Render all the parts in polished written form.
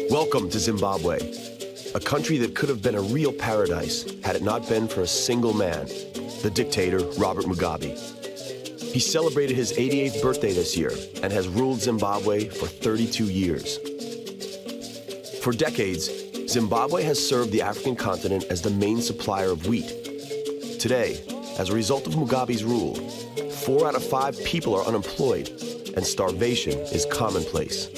Welcome to Zimbabwe, a country that could have been a real paradise had it not been for a single man, the dictator Robert Mugabe. He celebrated his 88th birthday this year and has ruled Zimbabwe for 32 years. For decades, Zimbabwe has served the African continent as the main supplier of wheat. Today, as a result of Mugabe's rule, 4 out of 5 people are unemployed and starvation is commonplace.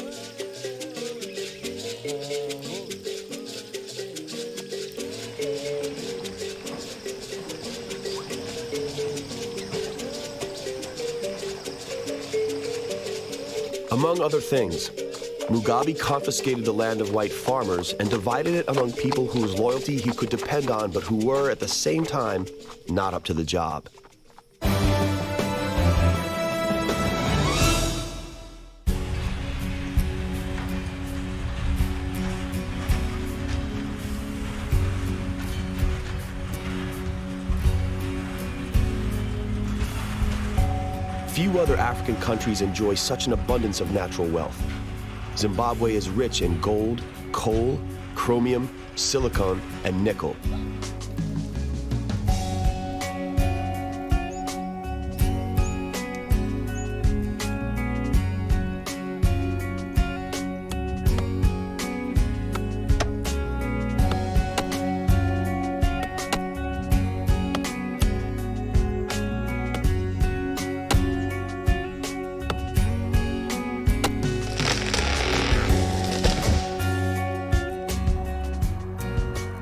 Among other things, Mugabe confiscated the land of white farmers and divided it among people whose loyalty he could depend on, but who were, at the same time, not up to the job. Few other African countries enjoy such an abundance of natural wealth. Zimbabwe is rich in gold, coal, chromium, silicon, and nickel.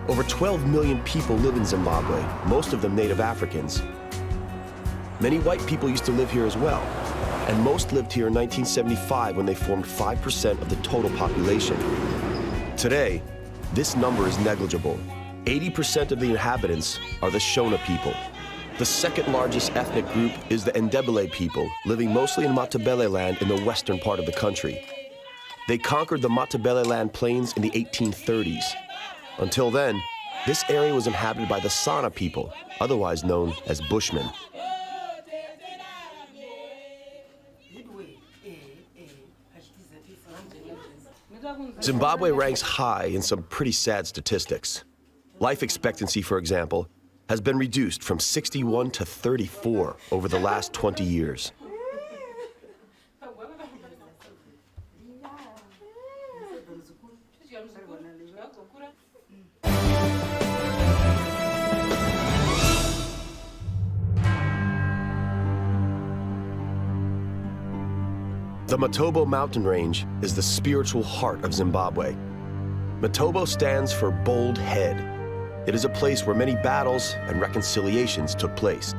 Over 12 million people live in Zimbabwe, most of them native Africans. Many white people used to live here as well, and most lived here in 1975 when they formed 5% of the total population. Today, this number is negligible. 80% of the inhabitants are the Shona people. The second largest ethnic group is the Ndebele people, living mostly in Matabele land in the western part of the country. They conquered the Matabele land plains in the 1830s. Until then, this area was inhabited by the Sana people, otherwise known as Bushmen. Zimbabwe ranks high in some pretty sad statistics. Life expectancy, for example, has been reduced from 61 to 34 over the last 20 years. The Matobo mountain range is the spiritual heart of Zimbabwe. Matobo stands for bold head. It is a place where many battles and reconciliations took place.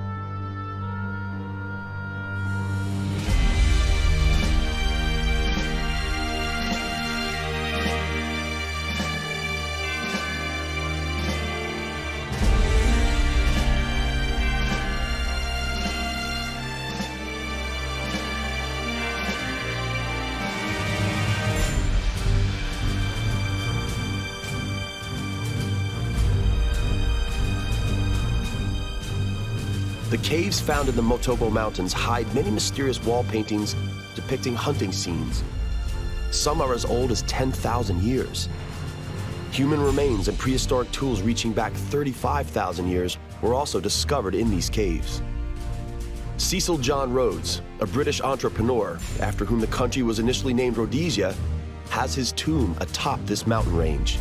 The caves found in the Matobo Mountains hide many mysterious wall paintings depicting hunting scenes. Some are as old as 10,000 years. Human remains and prehistoric tools reaching back 35,000 years were also discovered in these caves. Cecil John Rhodes, a British entrepreneur, after whom the country was initially named Rhodesia, has his tomb atop this mountain range.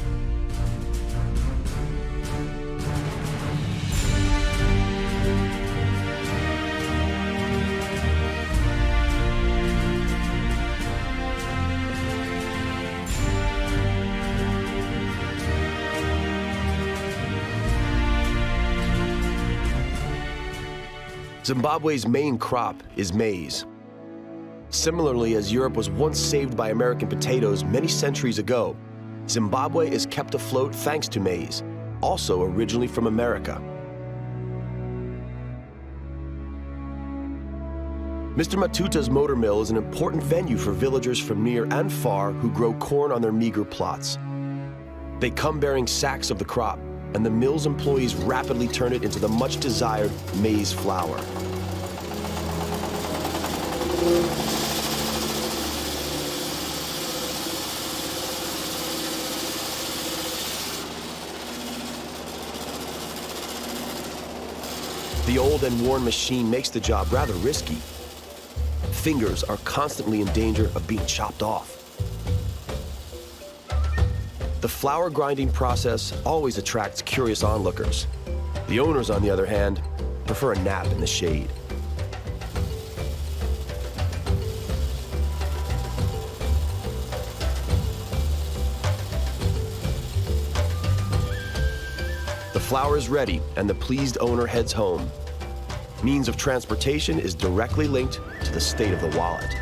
Zimbabwe's main crop is maize. Similarly, as Europe was once saved by American potatoes many centuries ago, Zimbabwe is kept afloat thanks to maize, also originally from America. Mr. Matuta's motor mill is an important venue for villagers from near and far who grow corn on their meager plots. They come bearing sacks of the crop, and the mill's employees rapidly turn it into the much-desired maize flour. The old and worn machine makes the job rather risky. Fingers are constantly in danger of being chopped off. The flour grinding process always attracts curious onlookers. The owners, on the other hand, prefer a nap in the shade. The flour is ready, and the pleased owner heads home. Means of transportation is directly linked to the state of the wallet.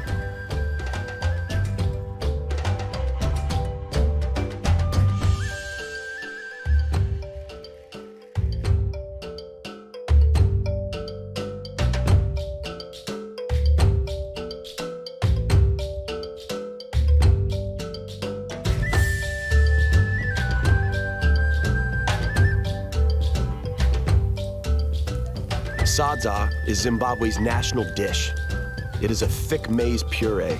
Sadza is Zimbabwe's national dish. It is a thick maize puree.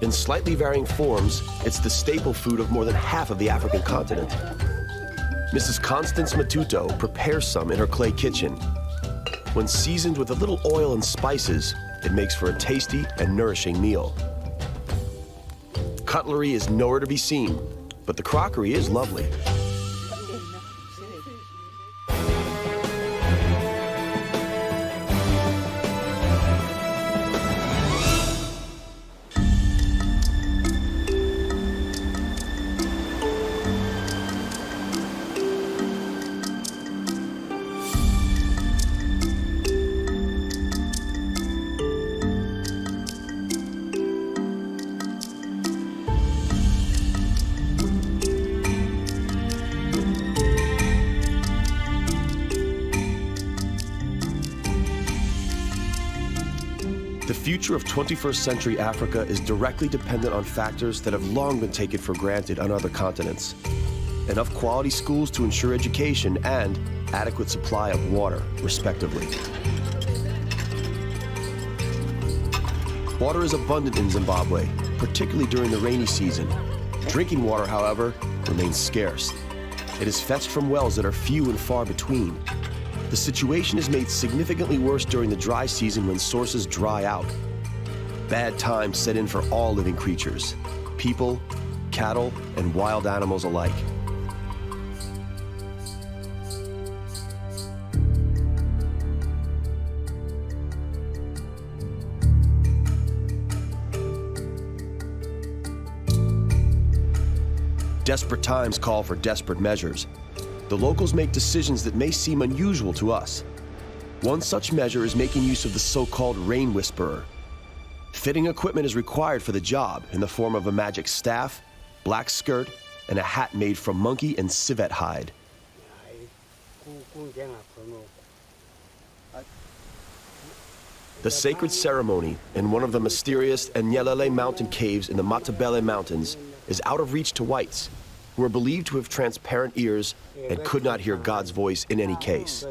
In slightly varying forms, it's the staple food of more than half of the African continent. Mrs. Constance Matuto prepares some in her clay kitchen. When seasoned with a little oil and spices, it makes for a tasty and nourishing meal. Cutlery is nowhere to be seen, but the crockery is lovely. The future of 21st century Africa is directly dependent on factors that have long been taken for granted on other continents. Enough quality schools to ensure education and adequate supply of water, respectively. Water is abundant in Zimbabwe, particularly during the rainy season. Drinking water, however, remains scarce. It is fetched from wells that are few and far between. The situation is made significantly worse during the dry season when sources dry out. Bad times set in for all living creatures, people, cattle, and wild animals alike. Desperate times call for desperate measures. The locals make decisions that may seem unusual to us. One such measure is making use of the so-called rain whisperer. Fitting equipment is required for the job in the form of a magic staff, black skirt, and a hat made from monkey and civet hide. The sacred ceremony in one of the mysterious Nyelele mountain caves in the Matabele Mountains is out of reach to whites, who are believed to have transparent ears and could not hear God's voice in any case.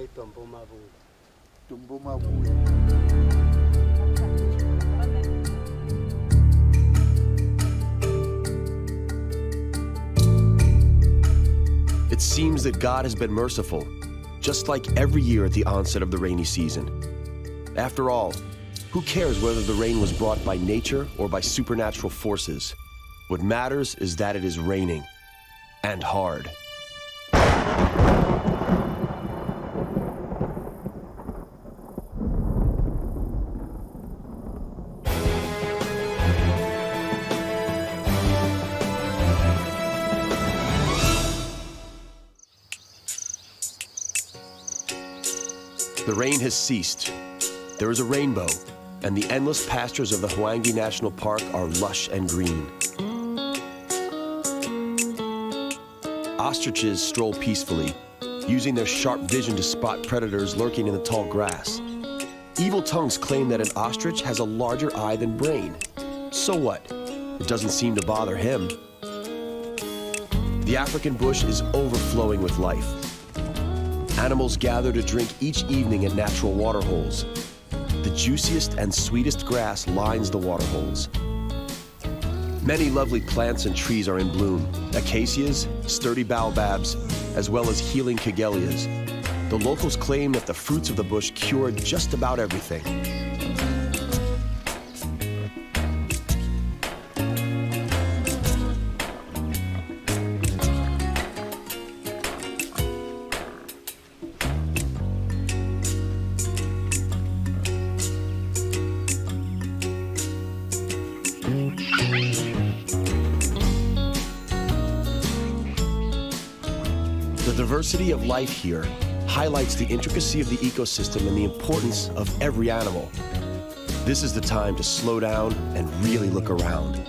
It seems that God has been merciful, just like every year at the onset of the rainy season. After all, who cares whether the rain was brought by nature or by supernatural forces? What matters is that it is raining. And hard. The rain has ceased. There is a rainbow, and the endless pastures of the Hwange National Park are lush and green. Ostriches stroll peacefully, using their sharp vision to spot predators lurking in the tall grass. Evil tongues claim that an ostrich has a larger eye than brain. So what? It doesn't seem to bother him. The The African bush is overflowing with life. Animals gather to drink each evening at natural water holes. The juiciest and sweetest grass lines the water holes. Many lovely plants and trees are in bloom: acacias, sturdy baobabs, as well as healing kigelias. The locals claim that the fruits of the bush cure just about everything. The diversity of life here highlights the intricacy of the ecosystem and the importance of every animal. This is the time to slow down and really look around.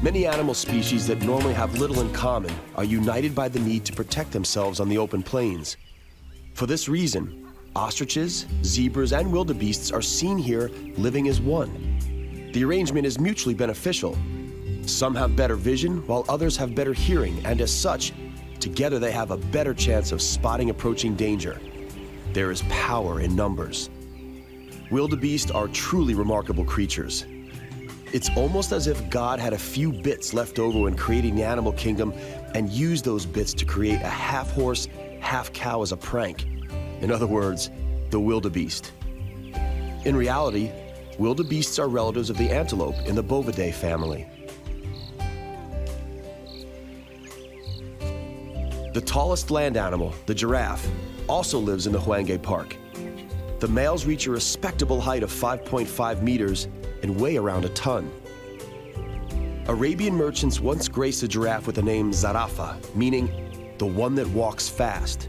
Many animal species that normally have little in common are united by the need to protect themselves on the open plains. For this reason, ostriches, zebras, and wildebeests are seen here living as one. The arrangement is mutually beneficial. Some have better vision, while others have better hearing, and as such, together they have a better chance of spotting approaching danger. There is power in numbers. Wildebeest are truly remarkable creatures. It's almost as if God had a few bits left over when creating the animal kingdom and used those bits to create a half-horse, half-cow as a prank. In other words, the wildebeest. In reality, wildebeests are relatives of the antelope in the Bovidae family. The tallest land animal, the giraffe, also lives in the Hwange Park. The males reach a respectable height of 5.5 meters and weigh around a ton. Arabian merchants once graced a giraffe with the name Zarafa, meaning the one that walks fast.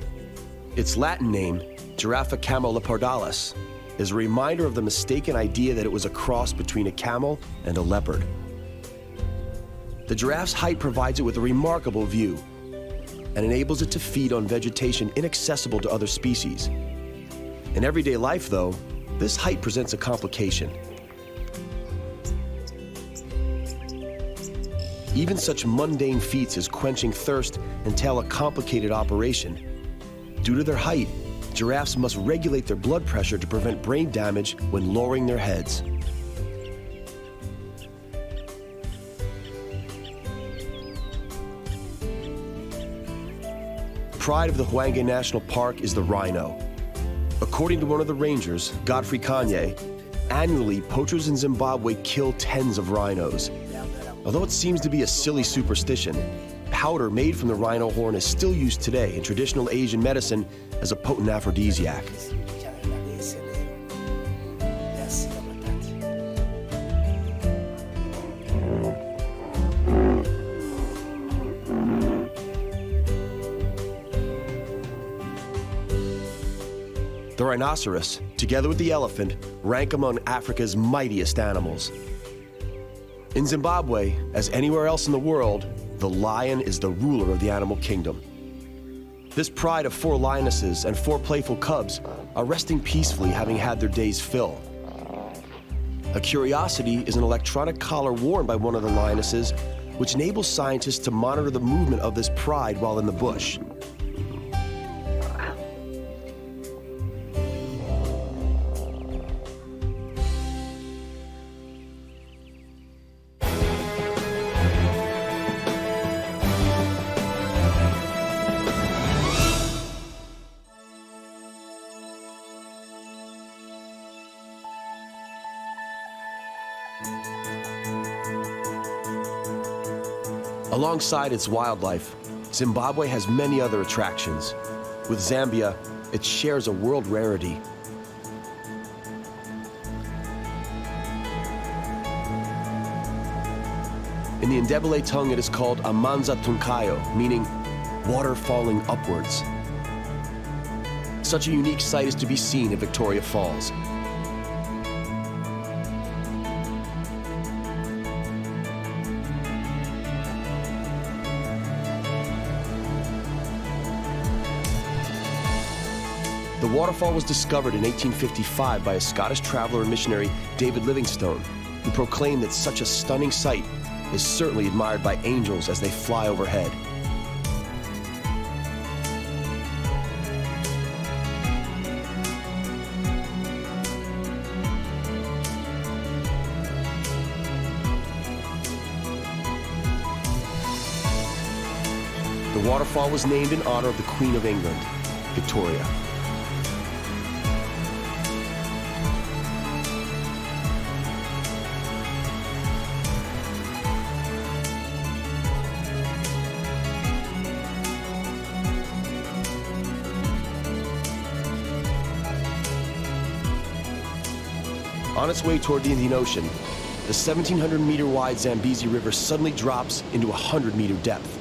Its Latin name, Giraffa camelopardalis, is a reminder of the mistaken idea that it was a cross between a camel and a leopard. The giraffe's height provides it with a remarkable view and enables it to feed on vegetation inaccessible to other species. In everyday life, though, this height presents a complication. Even such mundane feats as quenching thirst entail a complicated operation. Due to their height, giraffes must regulate their blood pressure to prevent brain damage when lowering their heads. Pride of the Hwange National Park is the rhino. According to one of the rangers, Godfrey Kanye, annually poachers in Zimbabwe kill tens of rhinos. Although it seems to be a silly superstition, powder made from the rhino horn is still used today in traditional Asian medicine as a potent aphrodisiac. The rhinoceros, together with the elephant, rank among Africa's mightiest animals. In Zimbabwe, as anywhere else in the world, the lion is the ruler of the animal kingdom. This pride of 4 lionesses and 4 playful cubs are resting peacefully, having had their day's fill. A curiosity is an electronic collar worn by one of the lionesses, which enables scientists to monitor the movement of this pride while in the bush. Alongside its wildlife, Zimbabwe has many other attractions. With Zambia, it shares a world rarity. In the Ndebele tongue, it is called Amanza Tunkayo, meaning water falling upwards. Such a unique sight is to be seen at Victoria Falls. The waterfall was discovered in 1855 by a Scottish traveler and missionary, David Livingstone, who proclaimed that such a stunning sight is certainly admired by angels as they fly overhead. The waterfall was named in honor of the Queen of England, Victoria. On its way toward the Indian Ocean, the 1,700-meter wide Zambezi River suddenly drops into a 100-meter depth.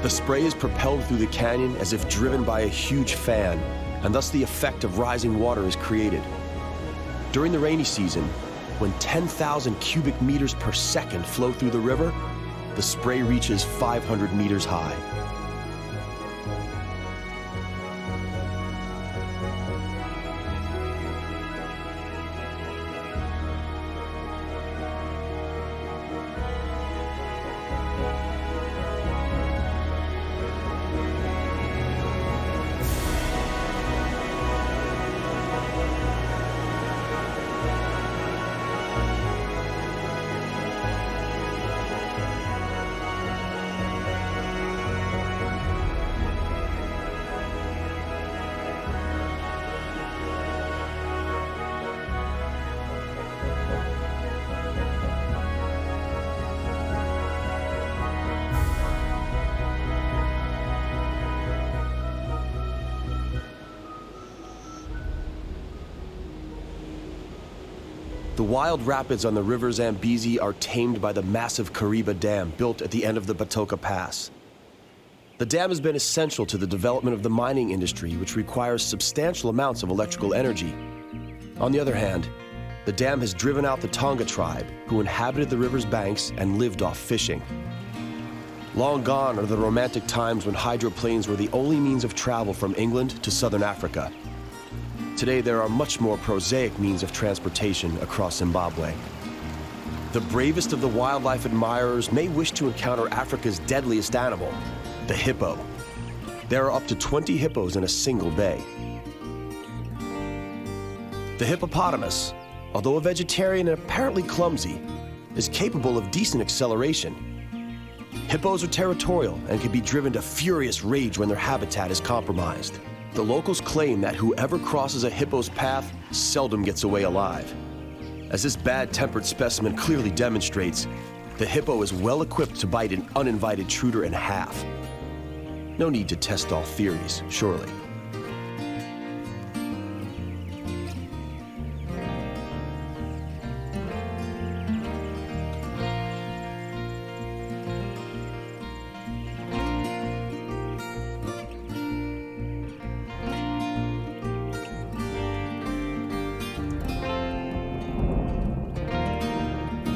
The spray is propelled through the canyon as if driven by a huge fan, and thus the effect of rising water is created. During the rainy season, when 10,000 cubic meters per second flow through the river, the spray reaches 500 meters high. The wild rapids on the river Zambezi are tamed by the massive Kariba Dam built at the end of the Batoka Pass. The dam has been essential to the development of the mining industry, which requires substantial amounts of electrical energy. On the other hand, the dam has driven out the Tonga tribe, who inhabited the river's banks and lived off fishing. Long gone are the romantic times when hydroplanes were the only means of travel from England to southern Africa. Today, there are much more prosaic means of transportation across Zimbabwe. The bravest of the wildlife admirers may wish to encounter Africa's deadliest animal, the hippo. There are up to 20 hippos in a single bay. The hippopotamus, although a vegetarian and apparently clumsy, is capable of decent acceleration. Hippos are territorial and can be driven to furious rage when their habitat is compromised. The locals claim that whoever crosses a hippo's path seldom gets away alive. As this bad-tempered specimen clearly demonstrates, the hippo is well equipped to bite an uninvited intruder in half. No need to test all theories, surely.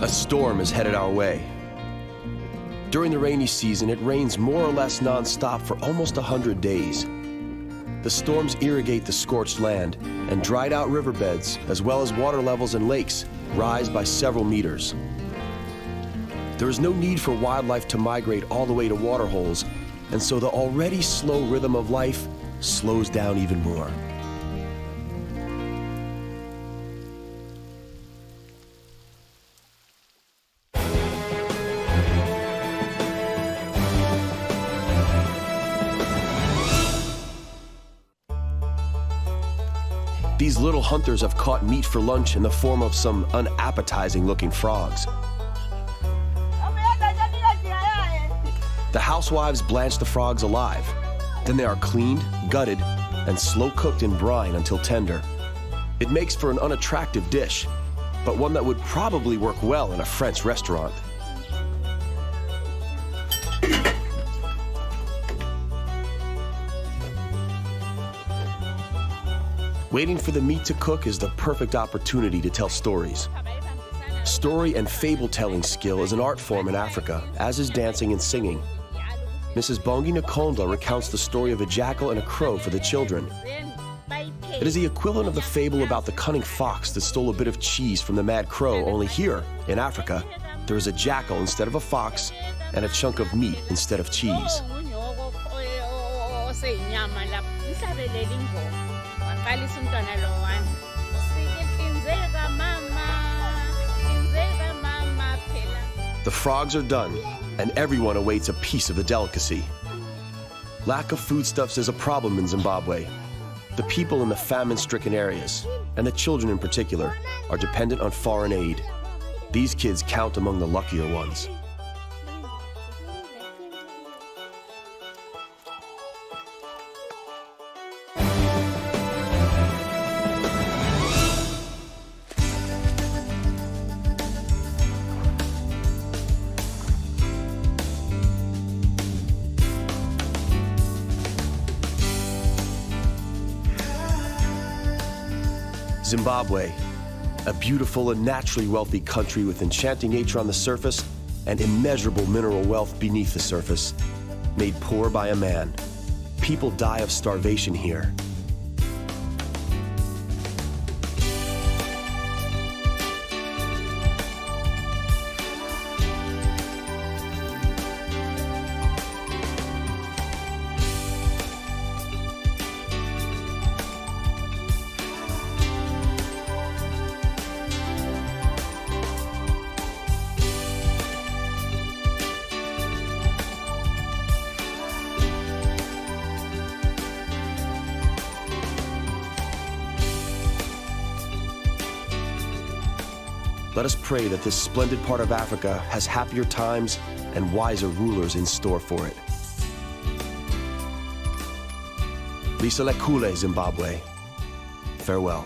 A storm is headed our way. During the rainy season, it rains more or less non-stop for almost 100 days. The storms irrigate the scorched land, and dried-out riverbeds, as well as water levels in lakes, rise by several meters. There is no need for wildlife to migrate all the way to waterholes, and so the already slow rhythm of life slows down even more. These little hunters have caught meat for lunch in the form of some unappetizing-looking frogs. The housewives blanch the frogs alive. Then they are cleaned, gutted, and slow-cooked in brine until tender. It makes for an unattractive dish, but one that would probably work well in a French restaurant. Waiting for the meat to cook is the perfect opportunity to tell stories. Story and fable-telling skill is an art form in Africa, as is dancing and singing. Mrs. Bongi Nkonda recounts the story of a jackal and a crow for the children. It is the equivalent of the fable about the cunning fox that stole a bit of cheese from the mad crow, only here, in Africa, there is a jackal instead of a fox and a chunk of meat instead of cheese. The frogs are done, and everyone awaits a piece of the delicacy. Lack of foodstuffs is a problem in Zimbabwe. The people in the famine-stricken areas, and the children in particular, are dependent on foreign aid. These kids count among the luckier ones. Zimbabwe, a beautiful and naturally wealthy country with enchanting nature on the surface and immeasurable mineral wealth beneath the surface, made poor by a man. People die of starvation here. Let us pray that this splendid part of Africa has happier times and wiser rulers in store for it. Lisa Lekule, Zimbabwe. Farewell.